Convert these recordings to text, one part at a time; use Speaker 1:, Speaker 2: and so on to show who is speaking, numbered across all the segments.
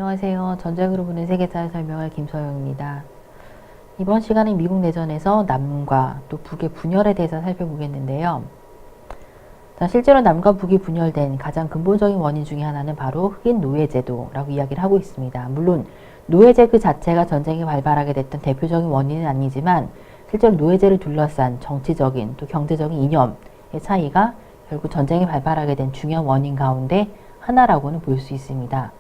Speaker 1: 안녕하세요. 전쟁으로 보는 세계사를 설명할 김서영입니다. 이번 시간에 미국 내전에서 남과 또 북의 분열에 대해서 살펴보겠는데요. 실제로 남과 북이 분열된 가장 근본적인 원인 중에 하나는 바로 흑인 노예제도라고 이야기를 하고 있습니다. 물론 노예제 그 자체가 전쟁이 발발하게 됐던 대표적인 원인은 아니지만 실제로 노예제를 둘러싼 정치적인 또 경제적인 이념의 차이가 결국 전쟁이 발발하게 된 중요한 원인 가운데 하나라고는 볼 수 있습니다.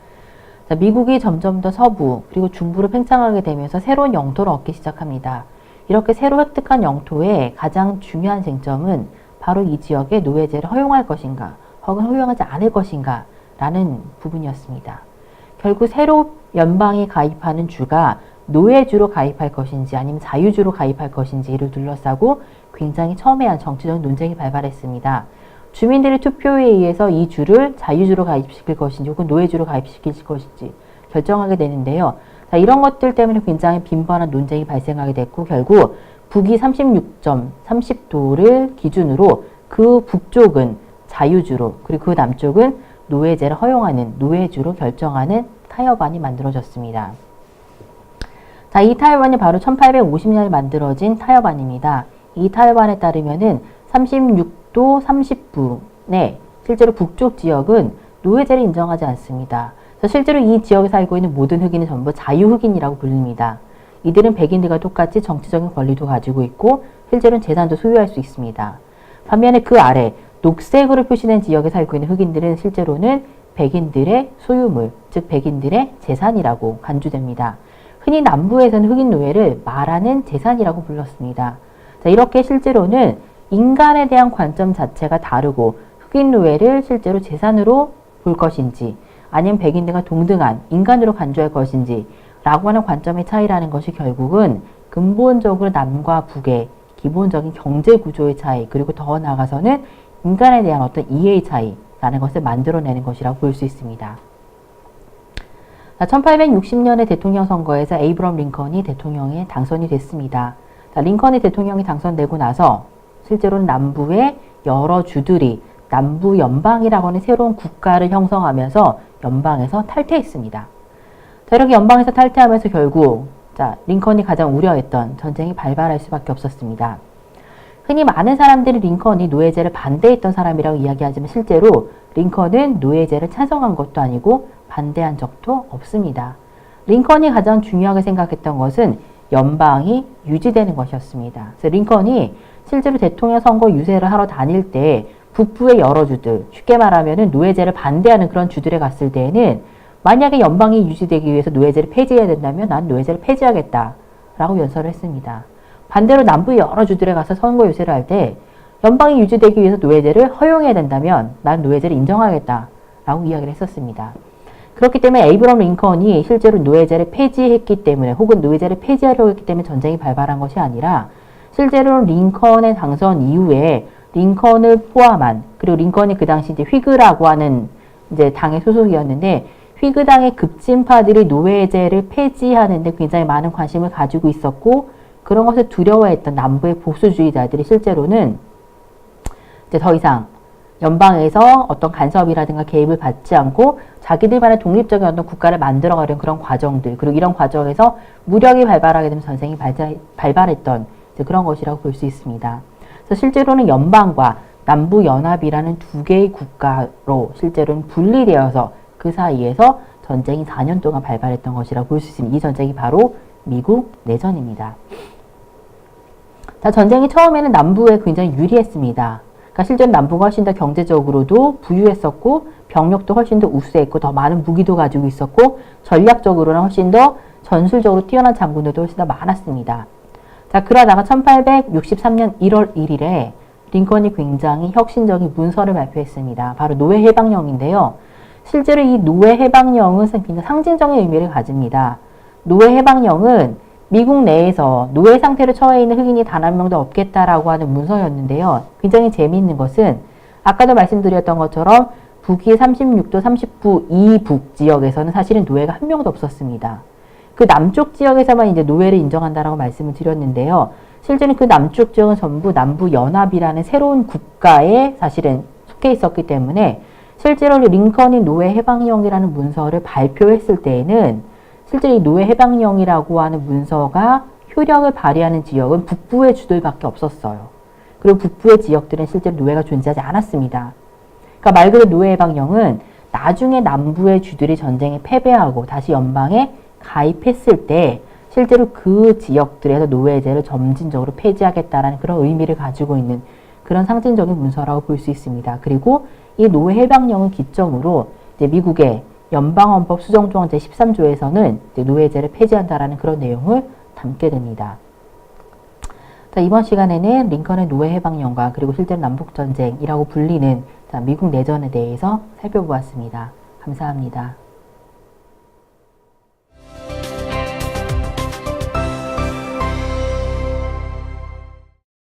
Speaker 1: 미국이 점점 더 서부 그리고 중부를 팽창하게 되면서 새로운 영토를 얻기 시작합니다. 이렇게 새로 획득한 영토의 가장 중요한 쟁점은 바로 이 지역에 노예제를 허용할 것인가 혹은 허용하지 않을 것인가 라는 부분이었습니다. 결국 새로 연방에 가입하는 주가 노예주로 가입할 것인지 아니면 자유주로 가입할 것인지를 둘러싸고 굉장히 첨예한 정치적 논쟁이 발발했습니다. 주민들의 투표에 의해서 이 주를 자유주로 가입시킬 것인지 혹은 노예주로 가입시킬 것인지 결정하게 되는데요. 이런 것들 때문에 굉장히 빈번한 논쟁이 발생하게 됐고 결국 북이 36.30도를 기준으로 그 북쪽은 자유주로 그리고 그 남쪽은 노예제를 허용하는 노예주로 결정하는 타협안이 만들어졌습니다. 이 타협안이 바로 1850년에 만들어진 타협안입니다. 이 타협안에 따르면은 36도 30분에 실제로 북쪽 지역은 노예제를 인정하지 않습니다. 실제로 이 지역에 살고 있는 모든 흑인은 전부 자유흑인이라고 불립니다. 이들은 백인들과 똑같이 정치적인 권리도 가지고 있고 실제로는 재산도 소유할 수 있습니다. 반면에 그 아래 녹색으로 표시된 지역에 살고 있는 흑인들은 실제로는 백인들의 소유물, 즉 백인들의 재산이라고 간주됩니다. 흔히 남부에서는 흑인 노예를 말하는 재산이라고 불렀습니다. 이렇게 실제로는 인간에 대한 관점 자체가 다르고 흑인 노예를 실제로 재산으로 볼 것인지 아니면 백인들과 동등한 인간으로 간주할 것인지 라고 하는 관점의 차이라는 것이 결국은 근본적으로 남과 북의 기본적인 경제 구조의 차이 그리고 더 나아가서는 인간에 대한 어떤 이해의 차이라는 것을 만들어내는 것이라고 볼 수 있습니다. 1860년의 대통령 선거에서 에이브럼 링컨이 대통령에 당선이 됐습니다. 링컨이 대통령이 당선되고 나서 실제로는 남부의 여러 주들이 남부 연방이라고 하는 새로운 국가를 형성하면서 연방에서 탈퇴했습니다. 이렇게 연방에서 탈퇴하면서 결국 링컨이 가장 우려했던 전쟁이 발발할 수밖에 없었습니다. 흔히 많은 사람들이 링컨이 노예제를 반대했던 사람이라고 이야기하지만 실제로 링컨은 노예제를 찬성한 것도 아니고 반대한 적도 없습니다. 링컨이 가장 중요하게 생각했던 것은 연방이 유지되는 것이었습니다. 그래서 링컨이 실제로 대통령 선거 유세를 하러 다닐 때 북부의 여러 주들, 쉽게 말하면 노예제를 반대하는 그런 주들에 갔을 때에는 만약에 연방이 유지되기 위해서 노예제를 폐지해야 된다면 난 노예제를 폐지하겠다라고 연설을 했습니다. 반대로 남부의 여러 주들에 가서 선거 유세를 할 때 연방이 유지되기 위해서 노예제를 허용해야 된다면 난 노예제를 인정하겠다라고 이야기를 했었습니다. 그렇기 때문에 에이브럼 링컨이 실제로 노예제를 폐지했기 때문에 혹은 노예제를 폐지하려고 했기 때문에 전쟁이 발발한 것이 아니라 실제로 링컨의 당선 이후에 링컨을 포함한 그리고 링컨이 그 당시 이제 휘그라고 하는 이제 당의 소속이었는데 휘그당의 급진파들이 노예제를 폐지하는데 굉장히 많은 관심을 가지고 있었고 그런 것을 두려워했던 남부의 보수주의자들이 실제로는 이제 더 이상 연방에서 어떤 간섭이라든가 개입을 받지 않고 자기들만의 독립적인 어떤 국가를 만들어가려는 그런 과정들 그리고 이런 과정에서 무력이 발발하게 되면 전쟁이 발발했던 그런 것이라고 볼 수 있습니다. 그래서 실제로는 연방과 남부연합이라는 두 개의 국가로 실제로는 분리되어서 그 사이에서 전쟁이 4년 동안 발발했던 것이라고 볼 수 있습니다. 이 전쟁이 바로 미국 내전입니다. 전쟁이 처음에는 남부에 굉장히 유리했습니다. 그러니까 실제로 남부가 훨씬 더 경제적으로도 부유했었고 병력도 훨씬 더 우수했고 더 많은 무기도 가지고 있었고 전략적으로는 훨씬 더 전술적으로 뛰어난 장군들도 훨씬 더 많았습니다. 그러다가 1863년 1월 1일에 링컨이 굉장히 혁신적인 문서를 발표했습니다. 바로 노예 해방령인데요. 실제로 이 노예 해방령은 굉장히 상징적인 의미를 가집니다. 노예 해방령은 미국 내에서 노예 상태로 처해 있는 흑인이 단 한 명도 없겠다라고 하는 문서였는데요. 굉장히 재미있는 것은 아까도 말씀드렸던 것처럼 북위 36도 30부 이북 지역에서는 사실은 노예가 한 명도 없었습니다. 그 남쪽 지역에서만 이제 노예를 인정한다라고 말씀을 드렸는데요. 실제는 그 남쪽 지역은 전부 남부연합이라는 새로운 국가에 사실은 속해 있었기 때문에 실제로 링컨이 노예 해방령이라는 문서를 발표했을 때에는 실제로 이 노예 해방령이라고 하는 문서가 효력을 발휘하는 지역은 북부의 주들밖에 없었어요. 그리고 북부의 지역들은 실제로 노예가 존재하지 않았습니다. 그러니까 말 그대로 노예 해방령은 나중에 남부의 주들이 전쟁에 패배하고 다시 연방에 가입했을 때 실제로 그 지역들에서 노예제를 점진적으로 폐지하겠다라는 그런 의미를 가지고 있는 그런 상징적인 문서라고 볼 수 있습니다. 그리고 이 노예 해방령을 기점으로 이제 미국의 연방헌법 수정조항 제13조에서는 노예제를 폐지한다라는 그런 내용을 담게 됩니다. 자, 이번 시간에는 링컨의 노예 해방령과 그리고 실제로 남북전쟁이라고 불리는 미국 내전에 대해서 살펴보았습니다. 감사합니다.